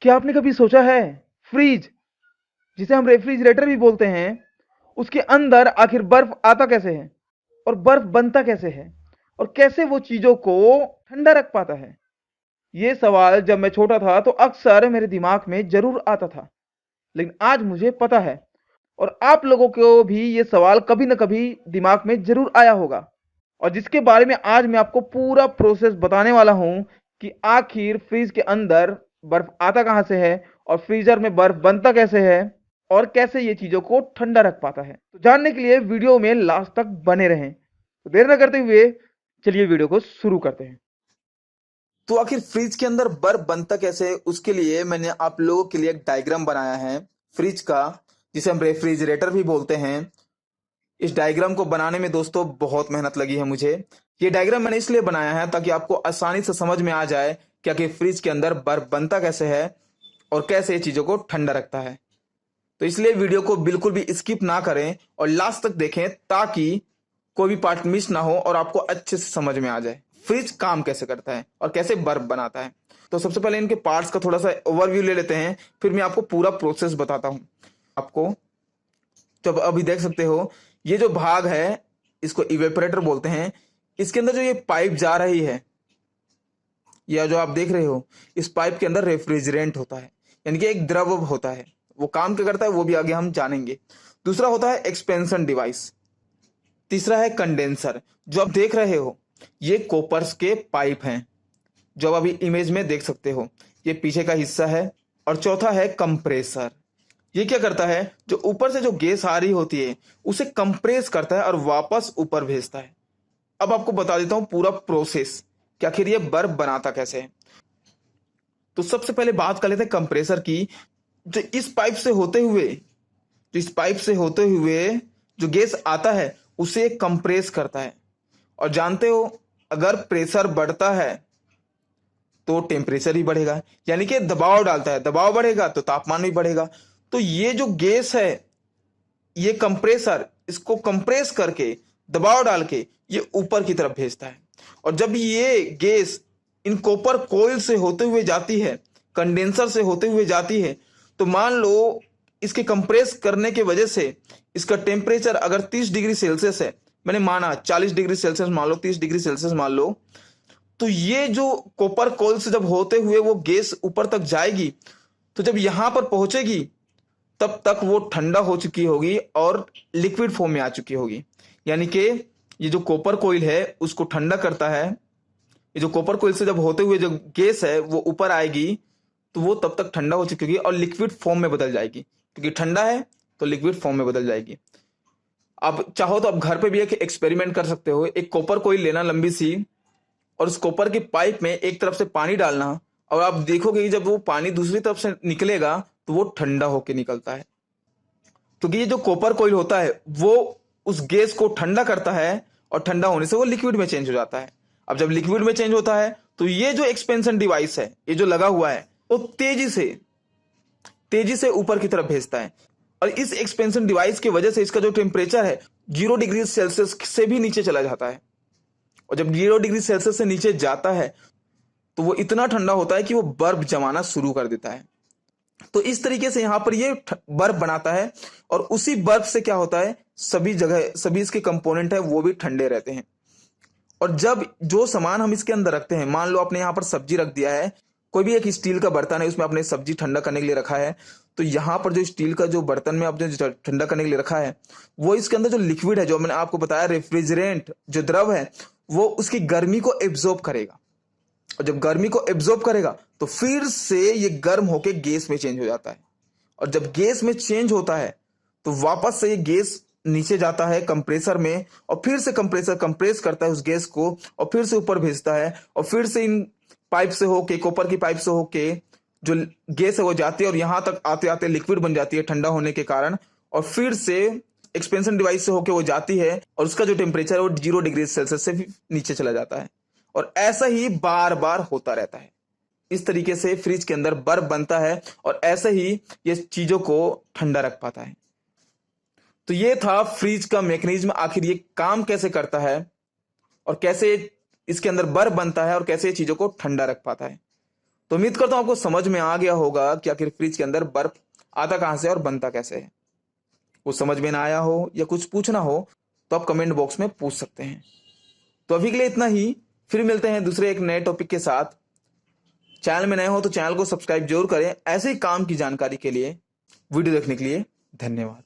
क्या आपने कभी सोचा है, फ्रीज जिसे हम रेफ्रिजरेटर भी बोलते हैं, उसके अंदर आखिर बर्फ आता कैसे है और बर्फ बनता कैसे है और कैसे वो चीजों को ठंडा रख पाता है? ये सवाल जब मैं छोटा था तो अक्सर मेरे दिमाग में जरूर आता था, लेकिन आज मुझे पता है और आप लोगों को भी ये सवाल कभी ना कभी दिमाग में जरूर आया होगा, और जिसके बारे में आज मैं आपको पूरा प्रोसेस बताने वाला हूं कि आखिर फ्रीज के अंदर बर्फ आता कहां से है और फ्रीजर में बर्फ बनता कैसे है और कैसे ये चीजों को ठंडा रख पाता है। तो जानने के लिए वीडियो में लास्ट तक बने रहें। तो देर न करते हुए चलिए वीडियो को शुरू करते हैं। तो आखिर फ्रिज के अंदर बर्फ बनता कैसे है, उसके लिए मैंने आप लोगों के लिए एक डायग्राम बनाया है फ्रिज का, जिसे हम रेफ्रिजरेटर भी बोलते हैं। इस डायग्राम को बनाने में दोस्तों बहुत मेहनत लगी है मुझे। ये डायग्राम मैंने इसलिए बनाया है ताकि आपको आसानी से समझ में आ जाए कि आखिर फ्रिज के अंदर बर्फ बनता कैसे है और कैसे ये चीजों को ठंडा रखता है। तो इसलिए वीडियो को बिल्कुल भी स्किप ना करें और लास्ट तक देखें ताकि कोई भी पार्ट मिस ना हो और आपको अच्छे से समझ में आ जाए फ्रिज काम कैसे करता है और कैसे बर्फ बनाता है। तो सबसे पहले इनके पार्ट्स का थोड़ा सा ओवरव्यू ले लेते हैं, फिर मैं आपको पूरा प्रोसेस बताता हूं। आपको जब अभी देख सकते हो, ये जो भाग है इसको इवेपोरेटर बोलते हैं। इसके अंदर जो ये पाइप जा रही है, या जो आप देख रहे हो, इस पाइप के अंदर रेफ्रिजरेंट होता है, यानी कि एक द्रव होता है। वो काम क्या करता है वो भी आगे हम जानेंगे। दूसरा होता है एक्सपेंशन डिवाइस। तीसरा है कंडेंसर। जो आप देख रहे हो ये कोपर्स के पाइप हैं, जो आप अभी इमेज में देख सकते हो, ये पीछे का हिस्सा है। और चौथा है कंप्रेसर। ये क्या करता है, जो ऊपर से जो गैस आ रही होती है उसे कंप्रेस करता है और वापस ऊपर भेजता है। अब आपको बता देता हूं पूरा प्रोसेस कि आखिर ये बर्फ बनाता कैसे है। तो सबसे पहले बात कर लेते हैं कंप्रेसर की। जो इस पाइप से होते हुए जो इस पाइप से होते हुए जो गैस आता है उसे कंप्रेस करता है। और जानते हो, अगर प्रेशर बढ़ता है तो टेम्परेचर ही बढ़ेगा, यानी कि दबाव डालता है, दबाव बढ़ेगा तो तापमान भी बढ़ेगा। तो ये जो गैस है, ये कंप्रेसर इसको कंप्रेस करके दबाव डाल के ये ऊपर की तरफ भेजता है। और जब ये गैस इन कॉपर कोयल से होते हुए जाती है, कंडेंसर से होते हुए जाती है, तो मान लो इसके कंप्रेस करने की वजह से इसका टेम्परेचर अगर 30 डिग्री सेल्सियस है, मैंने माना 40 डिग्री सेल्सियस मान लो, 30 डिग्री सेल्सियस मान लो, तो ये जो कॉपर कोयल से जब होते हुए वो गैस ऊपर तक जाएगी, तो जब यहां पर पहुंचेगी तब तक वो ठंडा हो चुकी होगी और लिक्विड फॉर्म में आ चुकी होगी। यानी कि ये जो कॉपर कोयल है उसको ठंडा करता है। ये जो कॉपर कोयल से जब होते हुए जो गैस है वो ऊपर आएगी, तो वो तब तक ठंडा हो चुकी होगी और लिक्विड फॉर्म में बदल जाएगी, क्योंकि ठंडा है तो लिक्विड फॉर्म में बदल जाएगी। अब चाहो तो आप घर पे भी एक एक्सपेरिमेंट कर सकते हो। एक कॉपर कोयल लेना लंबी सी, और उस कॉपर की पाइप में एक तरफ से पानी डालना, और आप देखोगे कि जब वो पानी दूसरी तरफ से निकलेगा तो वो ठंडा होकर निकलता है, क्योंकि ये जो कॉपर कोयल होता है वो उस गैस को ठंडा करता है और ठंडा होने से वो लिक्विड में चेंज हो जाता है। अब जब लिक्विड में चेंज होता है तो ये जो एक्सपेंशन डिवाइस है, ये जो लगा हुआ है, वो तेजी से ऊपर की तरफ भेजता है। और इस एक्सपेंशन डिवाइस की वजह से इसका जो टेम्परेचर है 0 डिग्री सेल्सियस से भी नीचे चला जाता है। और जब 0 डिग्री सेल्सियस से नीचे जाता है तो वो इतना ठंडा होता है कि वो बर्फ जमाना शुरू कर देता है। तो इस तरीके से यहां पर ये बर्फ बनाता है, और उसी बर्फ से क्या होता है, सभी जगह सभी इसके कंपोनेंट है वो भी ठंडे रहते हैं। और जब जो सामान हम इसके अंदर रखते हैं, मान लो आपने यहां पर सब्जी रख दिया है, कोई भी एक स्टील का बर्तन है, उसमें आपने सब्जी ठंडा करने के लिए रखा है, तो यहां पर जो स्टील का जो बर्तन में आपने ठंडा करने के लिए रखा है, वो इसके अंदर जो लिक्विड है, जो मैंने आपको बताया रेफ्रिजरेंट जो द्रव है, वो उसकी गर्मी को एब्जॉर्ब करेगा। और जब गर्मी को एब्जॉर्ब करेगा तो फिर से ये गर्म होकर गैस में चेंज हो जाता है। और जब गैस में चेंज होता है तो वापस से ये गैस नीचे जाता है कंप्रेसर में, और फिर से कंप्रेसर कंप्रेस करता है उस गैस को और फिर से ऊपर भेजता है, और फिर से इन पाइप से होके, कॉपर की पाइप से होके जो गैस है वो जाती है और यहां तक आते आते लिक्विड बन जाती है ठंडा होने के कारण। और फिर से एक्सपेंशन डिवाइस से होके वो जाती है और उसका जो टेम्परेचर है वो 0 डिग्री सेल्सियस से भी नीचे चला जाता है। और ऐसा ही बार बार होता रहता है। इस तरीके से फ्रिज के अंदर बर्फ बनता है और ऐसे ही ये चीजों को ठंडा रख पाता है। तो ये था फ्रिज का मैकेनिज्म, आखिर ये काम कैसे करता है और कैसे इसके अंदर बर्फ बनता है और कैसे चीजों को ठंडा रख पाता है। तो उम्मीद करता हूं आपको समझ में आ गया होगा कि आखिर फ्रिज के अंदर बर्फ आता कहां से और बनता कैसे है। कुछ समझ में ना आया हो या कुछ पूछना हो तो आप कमेंट बॉक्स में पूछ सकते हैं। तो अभी के लिए इतना ही, फिर मिलते हैं दूसरे एक नए टॉपिक के साथ। चैनल में नए हो तो चैनल को सब्सक्राइब जरूर करें। ऐसे ही काम की जानकारी के लिए वीडियो देखने के लिए धन्यवाद।